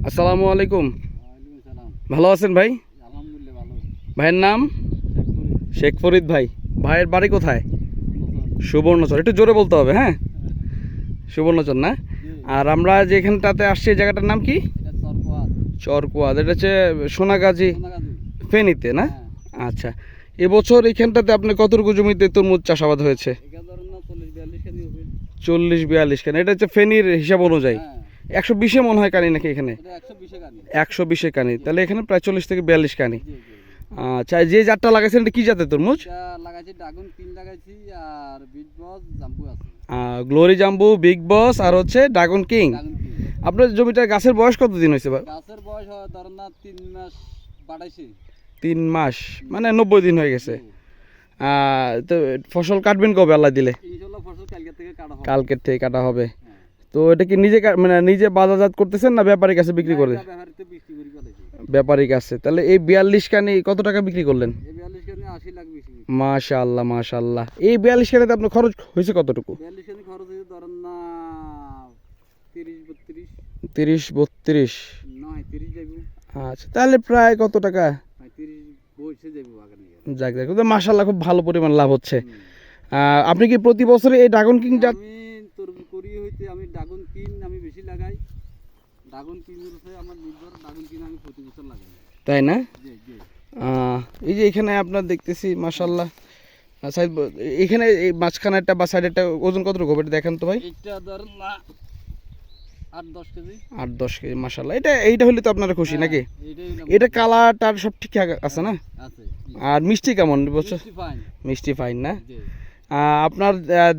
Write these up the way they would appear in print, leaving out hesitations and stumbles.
আসসালামু আলাইকুম। ওয়ালাইকুম সালাম। ভালো আছেন ভাই? আলহামদুলিল্লাহ ভালো। ভাইয়ের নাম? শেখ ফরিদ ভাই। ভাইয়ের বাড়ি কোথায়? সুবর্ণচর। একটু জোরে বলতে হবে, হ্যাঁ? সুবর্ণচর না? আর আমরা যেখানটাতে আসছি এই জায়গাটার নাম কি? এটা চরপোয়া। চরকুয়াদ। এটা হচ্ছে সোনাগাজী সোনাগাজী। ফেনীতে না? হ্যাঁ। আচ্ছা, এবছর এইখানটাতে আপনি কতটুকু জমিতে তরমুজ চাষাবাদ হয়েছে? এটা ধরেন না 40-42 কেজি হবে। 40-42 কানি। এটা হচ্ছে ফেনীর হিসাব অনুযায়ী হ্যাঁ। 120-এ মনে হয় কানি নাকি এখানে? এটা 120 কানি। 120-এ কানি। তাহলে এখানে প্রায় 40 থেকে 42 কানি। জি জি। আচ্ছা, যে জাতটা লাগাইছেন এটা কি জাতের তরমুজ? এটা লাগাইছি ড্রাগন 3 লাগাইছি আর বিট বস জাম্বু আছে। গ্লোরি জাম্বু, বিগ বস আর হচ্ছে ড্রাগন কিং। ড্রাগন 3। আপনার জমিটার গাছের বয়স কতদিন হয়েছে? গাছের বয়স হয় ধরেন না 3 মাস বাড়াইছি। 3 মাস, মানে 90 দিন হয়ে গেছে। তো ফসল কাটবেন কবে আল্লাহ দিলে? ইনশাআল্লাহ ফসল কালকে থেকে কাটা হবে। কালকের থেকে কাটা হবে। হ্যাঁ। তো এটা কি নিজে মানে নিজে বাজারজাত করতেছেন না ব্যাপারীর কাছে বিক্রি করে? এটা ব্যবহারিতে বিক্রি করি ফেলেছি। ব্যাপারীর কাছে। তাহলে এই 42 কানি কত টাকা বিক্রি করলেন? এই 42 কানি 80 লাখ বেশি। মাশাআল্লাহ মাশাআল্লাহ। এই 42 কানিতে আপনার খরচ হয়েছে কতটুকু? 42 কানি খরচ হয়েছে ধরেন না 30-32। 30-32। নয় 30 যাইব। আচ্ছা, তাহলে প্রায় কত টাকা? 30 বসে যাইব বাগানে। যাক যাক, তো মাশাআল্লাহ খুব ভালো পরিমাণ লাভ হচ্ছে। আপনি কি প্রতি বছরে এই ড্রাগন কিং জাত? আমি তরমুজ করি হইতে আমি ড্রাগন কিং আমি বেশি লাগাই। ড্রাগন কিং এর উপরে আমার নির্ভর ড্রাগন কিং আমি প্রতি বছর লাগাই। তাই না? জি জি। এই যে এখানে আপনার দেখতেছি মাশাআল্লাহ, সাইড এখানে এই মাঝখানেরটা বা সাইডেরটা ওজন কতটুকু হবে এটা দেখেন তো ভাই। এটা ধর না 8-10 কেজি। 8-10 কেজি মাশাআল্লাহ। এইটা হলে তো আপনারা খুশি নাকি? এইটাই হলো এটা কালারটার সব ঠিকঠাক আছে না? আছে। আর মিষ্টি কেমন বলছো? মিষ্টি ফাইন। মিষ্টি ফাইন না? জি। আপনার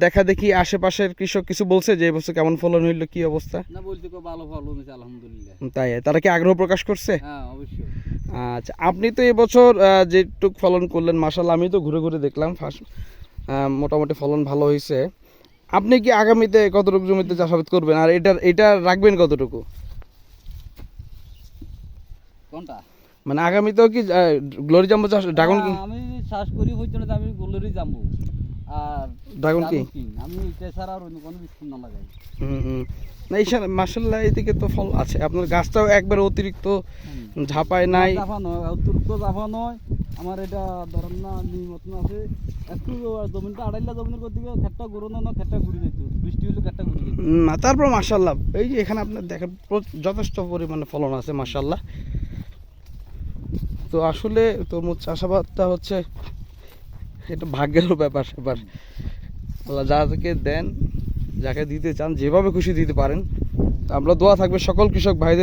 দেখা দেখি আশেপাশের কৃষক কিছু বলছে যে এবছর কেমন ফলন হইলো, কি অবস্থা? না বলতে কো ভালো ফলন হয়েছে আলহামদুলিল্লাহ। তাই তারা কি আগ্রহ প্রকাশ করছে? হ্যাঁ অবশ্যই। আচ্ছা, আপনি তো এবছর যেটুক ফলন করলেন মাশাআল্লাহ, আমি তো ঘুরে ঘুরে দেখলাম মোটামুটি ফলন ভালো হয়েছে। আপনি কি আগামীতে কতটুকু জমিতে চাষাবাদ করবেন আর এটা রাখবেন কতটুকু? কোনটা? মানে আগামীতেও কি গ্লোরি জাম্বো চাষ, ড্রাগন কিং? আমি চাষ করি হইতো না আমি গোলরি জাম্বু আর ড্রাগন কিং। আমি এটা ছাড়া আর অন্য কোনো বীজ না লাগাই। না এই মাশাআল্লাহ এদিকে তো ফল আছে, আপনার গাছটাও একবার অতিরিক্ত ঝাপায় নাই। জাফা নয় অতিরিক্ত জাফা নয়। আমার এটা ধরেন না মতন আছে একটু জমিনটা আড়াইলা জমিনের করতে গিয়ে খেটটা ঘুরোনো না খেটটা ঘুরে যেত বৃষ্টি হলে খেটটা ঘুরে যেত। না তারপর মাশাআল্লাহ এই যে এখানে আপনার দেখেন যথেষ্ট পরিমাণে ফলন আছে মাশাআল্লাহ। তো আসলে তরমুজ চাষাবাদটা হচ্ছে এটা ভাগ্যেরও ব্যাপার স্যাপার। আল্লাহ যাকে দেন, যাকে দিতে চান যেভাবে খুশি দিতে পারেন। আমরা দোয়া থাকবে সকল কৃষক ভাইদের।